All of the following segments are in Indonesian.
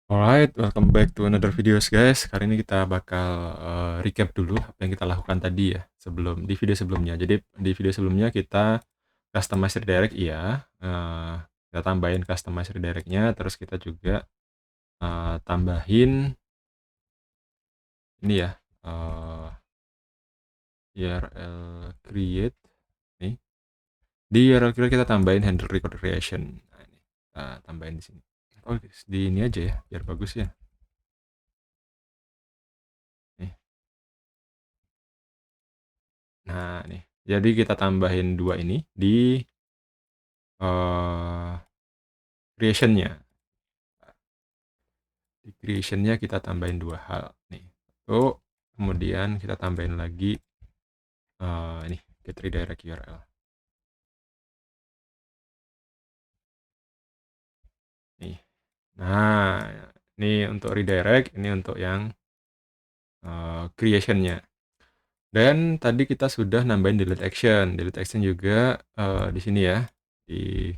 Alright, welcome back to another videos guys. Kali ini kita bakal recap dulu apa yang kita lakukan tadi ya di video sebelumnya. Jadi di video sebelumnya kita customize redirect iya, kita tambahin customize redirectnya, terus kita juga tambahin ini ya URL create nih. Di URL create kita tambahin handle record creation. Nah, ini kita tambahin di sini. Oh, di ini aja ya, biar bagus ya. Nih. Nah, nih. Jadi kita tambahin dua ini di creation-nya. Di creation-nya kita tambahin dua hal nih. Satu, kemudian kita tambahin lagi ini get redirect URL. Nih. Nah, ini untuk redirect, ini untuk yang creation-nya. Dan tadi kita sudah nambahin delete action. Delete action juga di sini ya. Di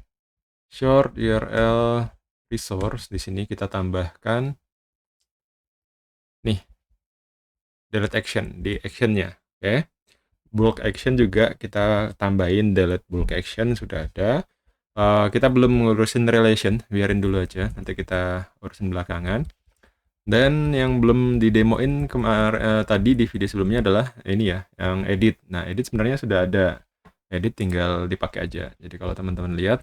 short URL resource di sini kita tambahkan nih delete action di action-nya. Oke. Bulk action juga kita tambahin delete bulk action sudah ada. Kita belum ngurusin relation, biarin dulu aja, nanti kita urusin belakangan. Dan yang belum didemoin tadi di video sebelumnya adalah ini ya, yang edit. Nah, edit sebenarnya sudah ada. Edit tinggal dipakai aja. Jadi kalau teman-teman lihat,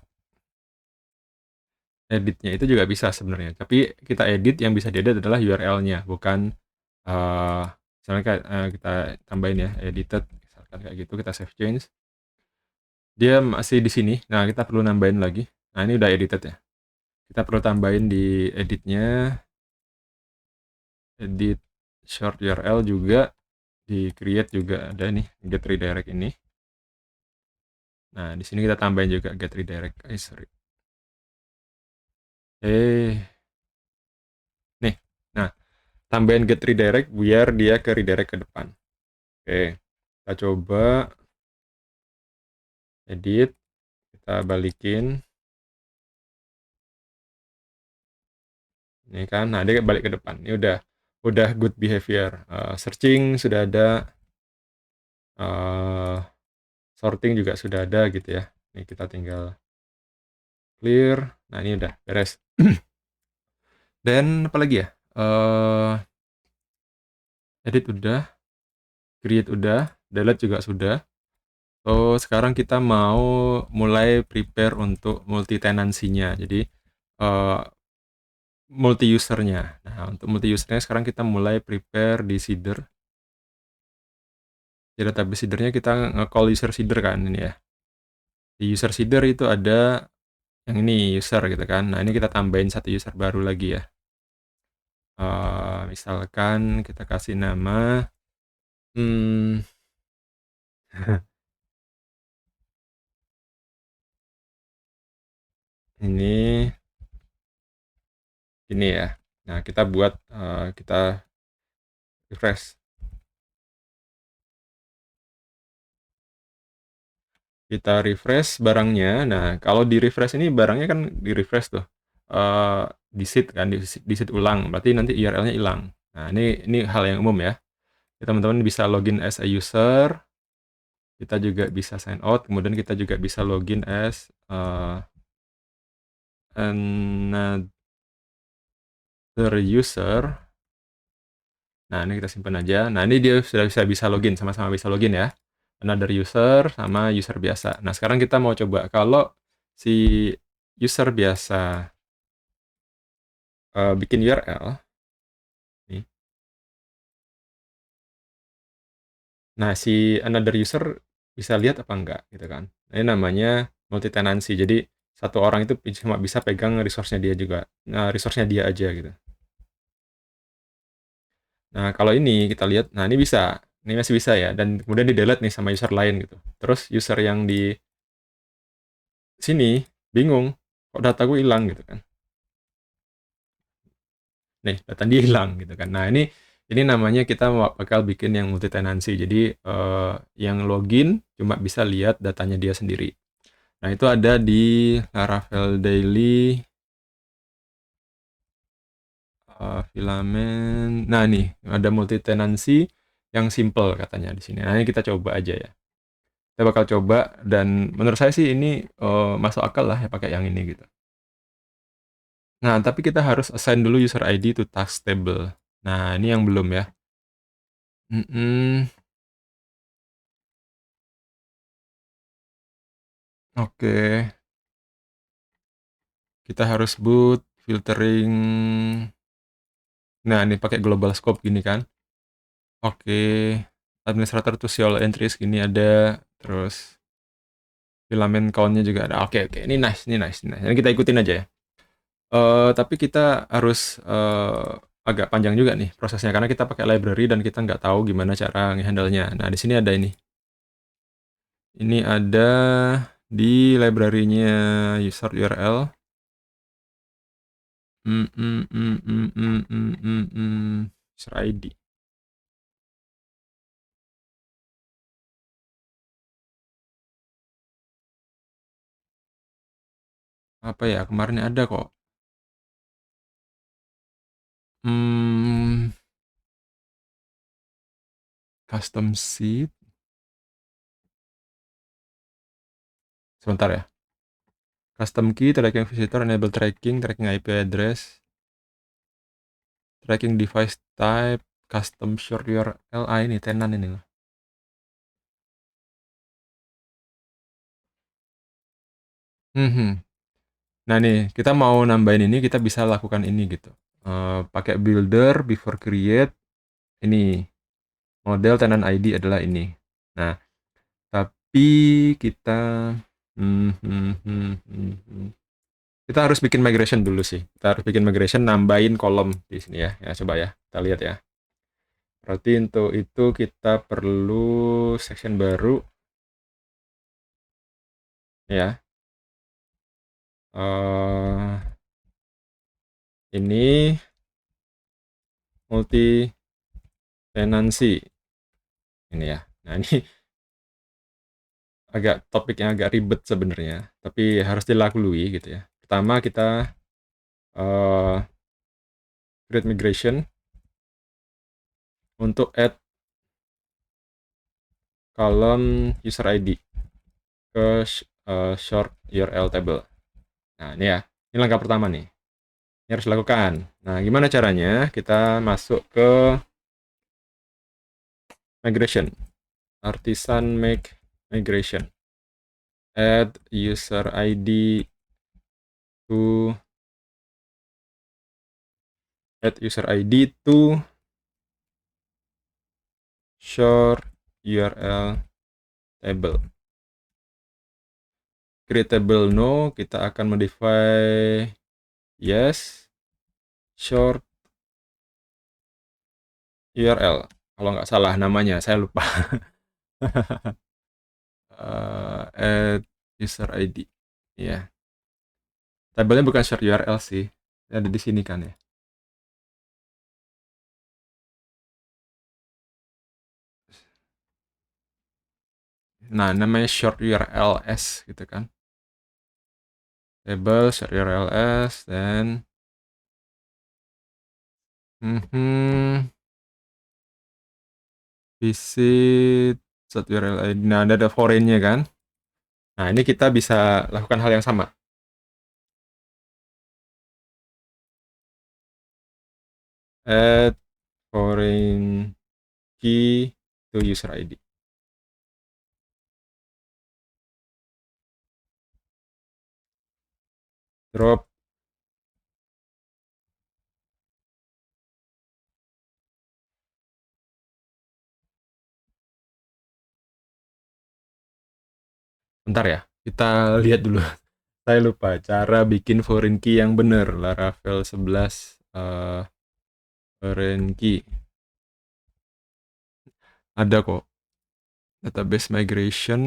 editnya itu juga bisa sebenarnya. Tapi kita edit, yang bisa diedit adalah URL-nya, bukan misalnya kita tambahin ya, edited, misalkan kayak gitu, kita save change. Dia masih di sini. Nah, kita perlu nambahin lagi. Nah, ini udah edited ya. Kita perlu tambahin di editnya, edit short URL juga, di create juga ada nih, get redirect ini. Nah, di sini kita tambahin juga get redirect. Sorry. Nih. Nah, tambahin get redirect biar dia ke redirect ke depan. Oke. Kita coba edit, kita balikin. Ini kan, nah dia balik ke depan. Ini udah good behavior. Searching sudah ada, sorting juga sudah ada gitu ya. Ini kita tinggal clear. Nah, ini udah beres. Dan apalagi ya? Edit udah, create udah, delete juga sudah. So, sekarang kita mau mulai prepare untuk multi tenancy-nya. Jadi multi usernya. Nah, untuk multi usernya sekarang kita mulai prepare di seeder. Di database seedernya kita nge-call user seeder kan ini ya. Di user seeder itu ada yang ini user gitu kan. Nah, ini kita tambahin satu user baru lagi ya. Misalkan kita kasih nama ini ya. Nah, kita buat kita refresh. Kita refresh barangnya. Nah, kalau di refresh ini barangnya kan di refresh tuh. Di seed kan, di seed ulang. Berarti nanti URL-nya hilang. Nah, ini hal yang umum ya. Teman-teman bisa login as a user. Kita juga bisa sign out. Kemudian kita juga bisa login as another user. Nah, ini kita simpan aja. Nah, ini dia sudah bisa login, sama-sama bisa login ya. Another user sama user biasa. Nah, sekarang kita mau coba kalau si user biasa bikin URL nih. Nah, si another user bisa lihat apa enggak gitu kan. Nah, ini namanya multi tenancy. Jadi satu orang itu cuma bisa pegang resource-nya dia juga. Nah, resource-nya dia aja gitu. Nah, kalau ini kita lihat, nah ini bisa. Ini masih bisa ya, dan kemudian di-delete nih sama user lain gitu. Terus user yang di sini bingung, kok data gue hilang gitu kan. Nih, data dia hilang gitu kan. Nah, ini namanya kita bakal bikin yang multi tenancy. Jadi yang login cuma bisa lihat datanya dia sendiri. Nah, itu ada di Laravel Daily Filament. Nah, nih ada multi tenancy yang simple katanya di sini. Nah, ini kita coba aja ya. Kita bakal coba dan menurut saya sih ini masuk akal lah ya pakai yang ini gitu. Nah, tapi kita harus assign dulu user ID to task table. Nah, ini yang belum ya. Oke, kita harus boot filtering. Nah, ini pakai global scope gini kan. Oke, administrator to see all entries gini ada, terus filament count-nya juga ada. Oke, oke. Ini nice, ini nice, ini nice. Ini kita ikutin aja ya. Tapi kita harus agak panjang juga nih prosesnya karena kita pakai library dan kita nggak tahu gimana cara nge-handle-nya. Nah, di sini ada ini. Ini ada di library-nya user URL. User ID. Apa ya? Kemarin ada kok. Custom seed. Sebentar ya. Custom key, tracking visitor, enable tracking, tracking IP address, tracking device type, custom short URL. Ah, ini tenan ini loh. Nah nih, kita mau nambahin ini, kita bisa lakukan ini gitu. Pakai builder, before create, ini. Model tenant ID adalah ini. Nah, tapi kita kita harus bikin migration dulu sih. Kita harus bikin migration, nambahin kolom di sini ya. Ya, coba ya, kita lihat ya. Berarti untuk itu kita perlu section baru. Ya. Ini multi tenancy. Ini ya. Nah, ini agak topik yang agak ribet sebenarnya, tapi harus dilalui gitu ya. Pertama kita create migration untuk add column user ID ke short URL table. Nah, ini ya. Ini langkah pertama nih. Ini harus dilakukan. Nah, gimana caranya? Kita masuk ke migration. Artisan make migration. Add user ID to short URL table. Create table no, kita akan modify yes, short URL. Kalau nggak salah namanya, saya lupa. Add user ID. Ya. Tabelnya bukan short URL sih. Ada di sini kan ya. Nah, namanya short URLs gitu kan. Table short URLs dan visit short URL ID. Nah, ada foreign-nya kan. Nah, ini kita bisa lakukan hal yang sama. Add foreign key to user ID. Drop bentar ya, kita lihat dulu. Saya lupa cara bikin foreign key yang benar. Laravel 11 foreign key. Ada kok. Database migration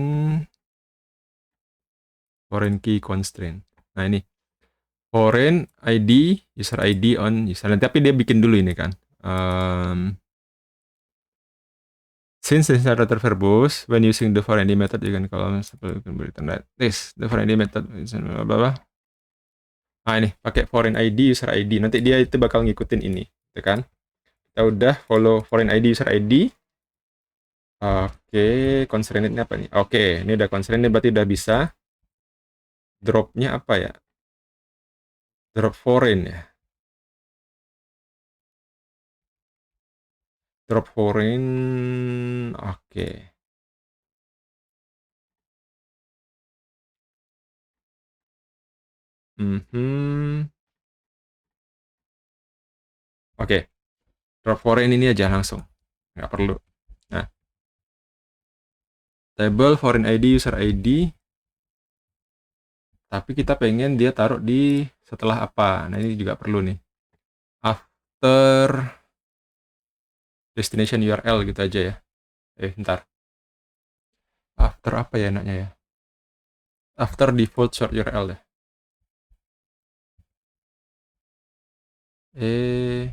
foreign key constraint. Nah, ini foreign ID, user ID on user. Tapi dia bikin dulu ini kan. Since this is a router verbose, when using the foreign ID method, you can call return that this. The foreign ID method is blah blah blah. Nah, ini pakai foreign ID, user ID. Nanti dia itu bakal ngikutin ini, gitu kan? Kita udah follow foreign ID, user ID. Oke, constraint ini apa nih? Oke, ini udah constraint, ini berarti udah bisa. Drop-nya apa ya? Drop foreign ya. Drop foreign. Oke. Mhm. Oke, drop foreign ini aja langsung. Nggak perlu. Nah, table foreign ID, user ID. Tapi kita pengen dia taruh di setelah apa. Nah, ini juga perlu nih. After destination URL gitu aja ya. Ntar. After apa ya enaknya ya? After default short URL ya. Eh,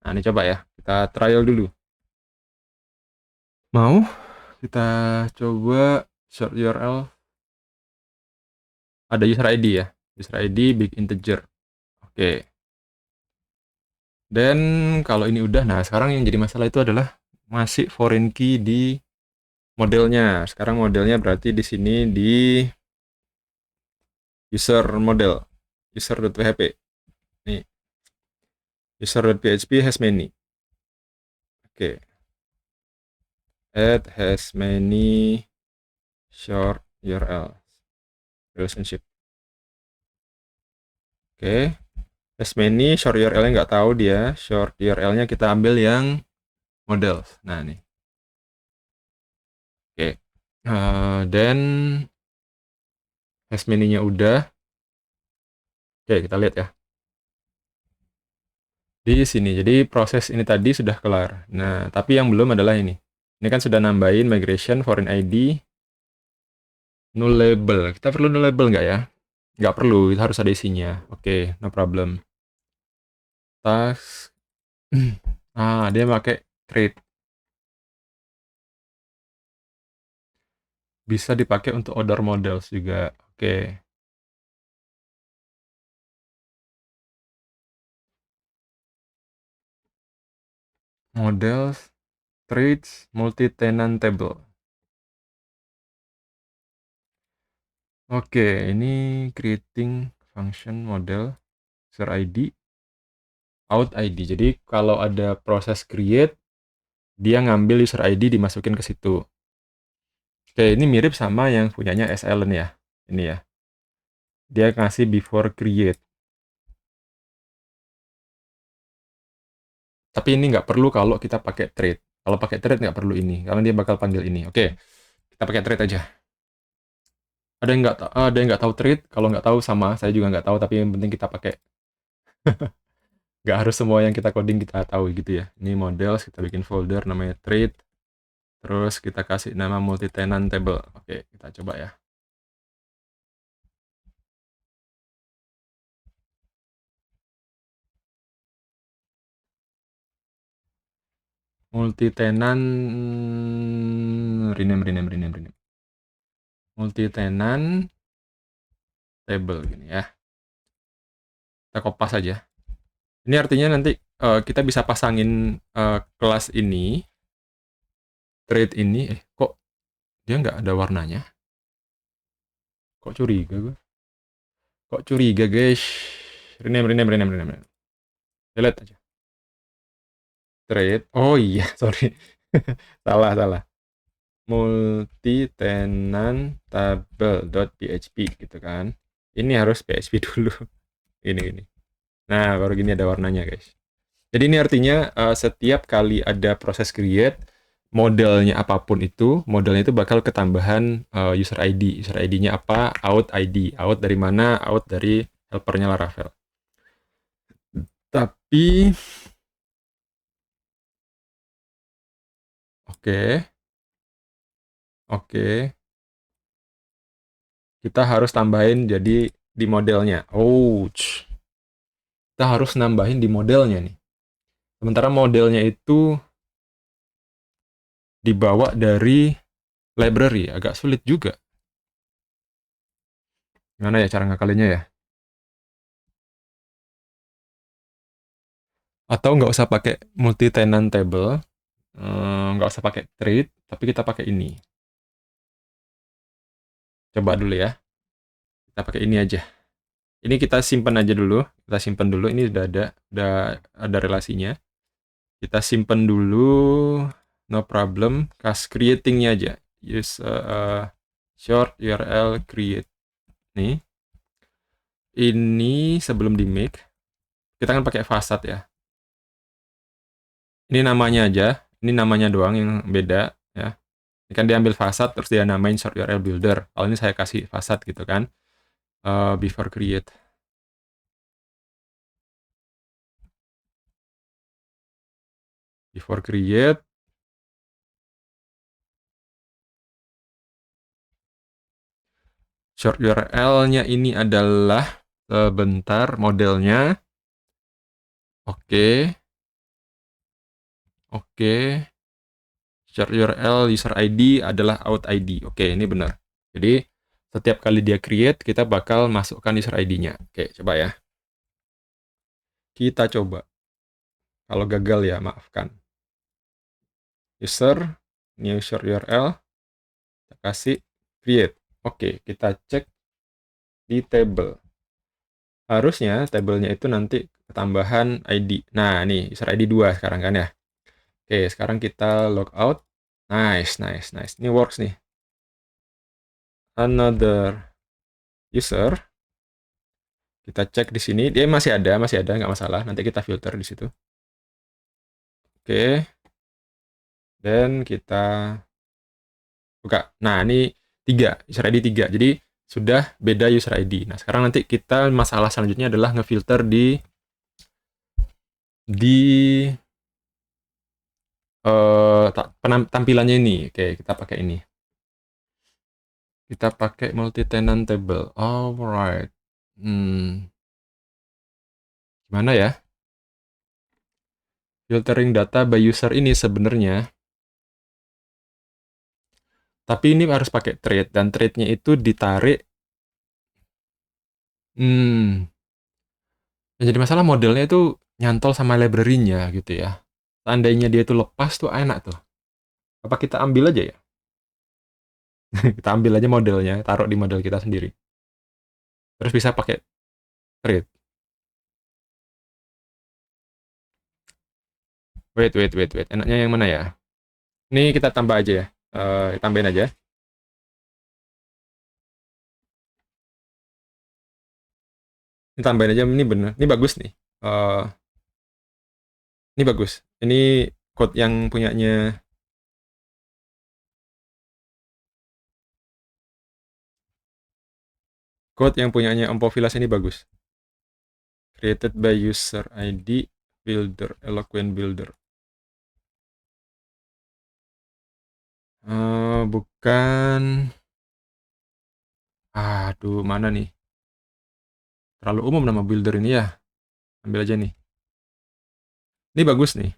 nah ini coba ya. Kita trial dulu. Mau? Kita coba short URL. Ada user ID ya. User ID big integer. Oke. Dan kalau ini udah, nah sekarang yang jadi masalah itu adalah masih foreign key di modelnya. Sekarang modelnya berarti di sini di user model, user.php. Nih, user.php has many. Oke, add has many short URL relationship. Oke, has many short URL-nya nggak tahu dia. Short URL-nya kita ambil yang model. Nah, nih. Oke. Dan has many-nya udah. Oke, kita lihat ya. Di sini. Jadi proses ini tadi sudah kelar. Nah, tapi yang belum adalah ini. Ini kan sudah nambahin migration foreign ID null label. Kita perlu null label nggak ya? Nggak perlu, itu harus ada isinya. Oke, no problem. Task. Dia pakai create. Bisa dipakai untuk order models juga. Oke. Models, traits, multi-tenant table. Oke, ini creating function model user ID, out ID. Jadi kalau ada proses create, dia ngambil user ID dimasukin ke situ. Oke, ini mirip sama yang punyanya SLN ya. Ini ya. Dia ngasih before create. Tapi ini nggak perlu kalau kita pakai trade. Kalau pakai trade nggak perlu ini, karena dia bakal panggil ini. Oke, kita pakai trade aja. Ada yang nggak tahu trade. Kalau nggak tahu sama, saya juga nggak tahu. Tapi yang penting kita pakai. Nggak harus semua yang kita coding kita tahu gitu ya. Ini models, kita bikin folder namanya trade. Terus kita kasih nama multi-tenant table. Oke, kita coba ya. Multi-tenant, rename. Multi-tenant table gini ya. Kita kopas aja. Ini artinya nanti kita bisa pasangin kelas ini, trade ini, kok dia nggak ada warnanya? Kok curiga gue? Kok curiga guys? Rename. Lihat aja. Trade. Oh iya, sorry. Salah. Multi-tenant table.php gitu kan. Ini harus PHP dulu. Ini. Nah, baru gini ada warnanya guys. Jadi ini artinya setiap kali ada proses create, modelnya apapun itu, modelnya itu bakal ketambahan user ID. User ID-nya apa? Out ID. Out dari mana? Out dari helpernya Laravel. Tapi, oke. Kita harus tambahin jadi di modelnya. Ouch. kita harus nambahin di modelnya nih. Sementara modelnya itu dibawa dari library, agak sulit juga. Gimana ya cara ngakalinnya ya? Atau nggak usah pakai multi tenant table, nggak usah pakai thread, tapi kita pakai ini. Coba dulu ya, kita pakai ini aja. Ini kita simpan aja dulu, kita simpan dulu. Ini udah ada relasinya. Kita simpan dulu, no problem. Cast creatingnya aja. Use short URL create. Nih, ini sebelum di make, kita kan pakai fasad ya. Ini namanya aja, ini namanya doang yang beda ya. Ini kan dia ambil fasad terus dia namain short URL builder. Kalau ini saya kasih fasad gitu kan. Before create. Before create. Short URL-nya ini adalah sebentar modelnya. Oke. Oke. Short URL user ID adalah out ID. Oke, ini benar. Jadi setiap kali dia create, kita bakal masukkan user ID-nya. Oke, coba ya. Kita coba. Kalau gagal ya, maafkan. User, new short URL, kita kasih create. Oke, kita cek di table. Harusnya tabelnya itu nanti ketambahan ID. Nah, nih user ID 2 sekarang kan ya. Oke, sekarang kita log out. Nice, nice, nice. Ini works nih. Another user. Kita cek di sini, dia masih ada, nggak masalah. Nanti kita filter di situ. Oke. Dan kita buka. Nah, ini 3, user ID 3. Jadi sudah beda user ID. Nah, sekarang nanti kita masalah selanjutnya adalah ngefilter di tampilannya ini. Oke, kita pakai ini. Kita pakai multi tenant table. Alright. Gimana ya? Filtering data by user ini sebenarnya. Tapi ini harus pakai thread dan threadnya itu ditarik. Yang jadi masalah modelnya itu nyantol sama library-nya gitu ya. Seandainya dia itu lepas tuh enak tuh. Apa kita ambil aja ya? Kita ambil aja modelnya, taruh di model kita sendiri. Terus bisa pakai thread. Wait. Enaknya yang mana ya? Ini kita tambah aja ya. Tambahin aja. Ini tambahin aja, ini bener. Ini bagus nih. Ini bagus. Ini code yang punyanya Ompovilas ini bagus. Created by user ID builder, eloquent builder. Bukan. Aduh, mana nih? Terlalu umum nama builder ini ya. Ambil aja nih. Ini bagus nih.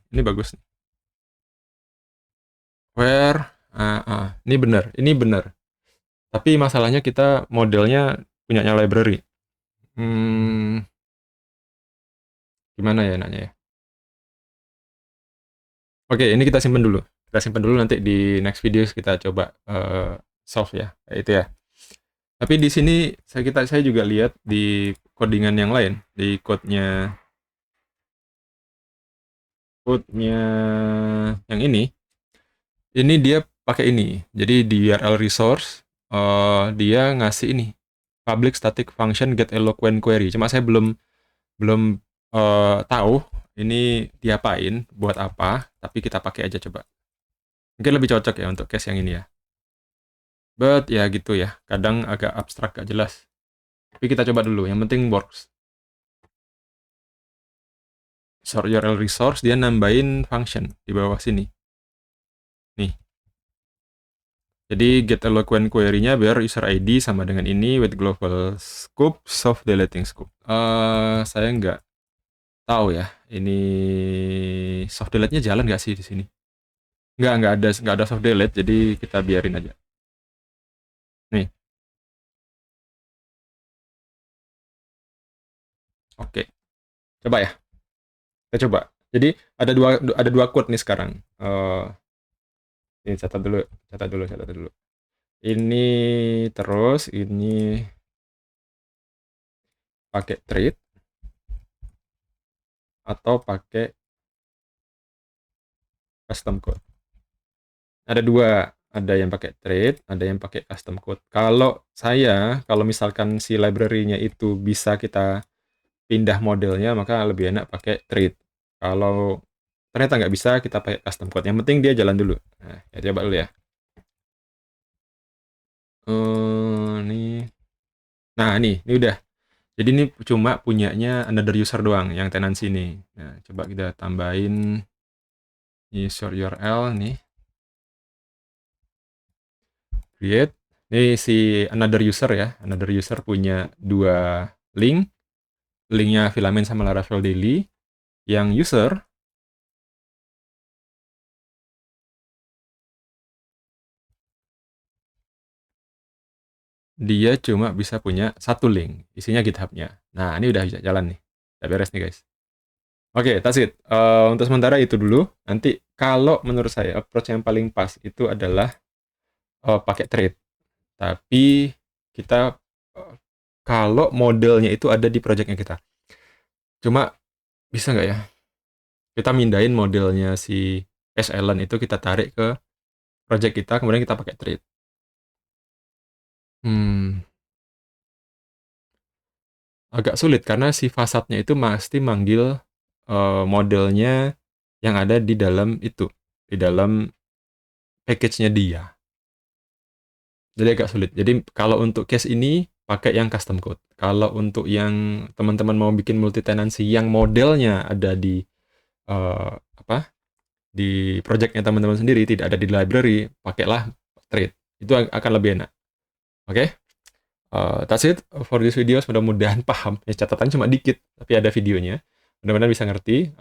Where? Ini benar. Tapi masalahnya kita modelnya punyanya library. Gimana ya enaknya ya? Oke, ini kita simpan dulu. Nanti di next video kita coba solve ya. Kayak itu ya. Tapi di sini saya juga lihat di codingan yang lain, di code-nya yang ini dia pakai ini. Jadi di URL resource dia ngasih ini public static function get eloquent query. Cuma saya belum tahu ini diapain, buat apa, tapi kita pakai aja coba. Mungkin lebih cocok ya untuk case yang ini ya. But ya gitu ya, kadang agak abstrak, gak jelas. Tapi kita coba dulu, yang penting works. Short URL resource, dia nambahin function di bawah sini. Nih. Jadi get eloquent query-nya biar user ID sama dengan ini with global scope, soft deleting scope. Saya nggak tahu ya, ini soft delete-nya jalan nggak sih di sini? Nggak ada soft delete, jadi kita biarin aja. Nih, oke. Coba ya, kita coba. Jadi ada dua quote nih sekarang. Ini catat dulu, catat dulu, catat dulu. Ini terus ini pakai trade atau pakai custom code. Ada dua, ada yang pakai trade, ada yang pakai custom code. Kalau misalkan si library-nya itu bisa kita pindah modelnya, maka lebih enak pakai trade. Kalau ternyata nggak bisa, kita pakai custom code. Yang penting dia jalan dulu. Nah, ya coba dulu ya. Nih. Nah, ini udah. Jadi ini cuma punyanya another user doang, yang tenancy ini. Nah, coba kita tambahin user URL nih. Create. Ini si another user ya. Another user punya dua link. Linknya Filament sama Laravel Daily. Yang user dia cuma bisa punya satu link. Isinya GitHub-nya. Nah, ini udah bisa jalan nih. Udah beres nih guys. Oke, that's it. Untuk sementara itu dulu. Nanti kalau menurut saya approach yang paling pas itu adalah pakai trade. Tapi kita kalau modelnya itu ada di projectnya kita. Cuma bisa nggak ya? Kita mindahin modelnya si SLN itu kita tarik ke project kita, kemudian kita pakai trade. Hmm, agak sulit karena si fasadnya itu pasti manggil modelnya yang ada di dalam itu, di dalam package-nya dia. Jadi agak sulit. Jadi kalau untuk case ini pakai yang custom code. Kalau untuk yang teman-teman mau bikin multi tenancy yang modelnya ada di apa? Di projectnya teman-teman sendiri, tidak ada di library, pakailah trade. Itu akan lebih enak. Oke? Okay? That's it for this video. Mudah-mudahan paham. Ya, catatan cuma dikit, tapi ada videonya. Mudah-mudahan bisa ngerti.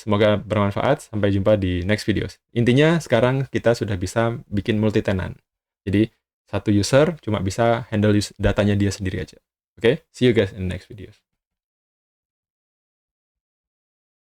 Semoga bermanfaat. Sampai jumpa di next videos. Intinya sekarang kita sudah bisa bikin multi tenant. Jadi satu user cuma bisa handle datanya dia sendiri aja. Oke? Okay? See you guys in the next videos.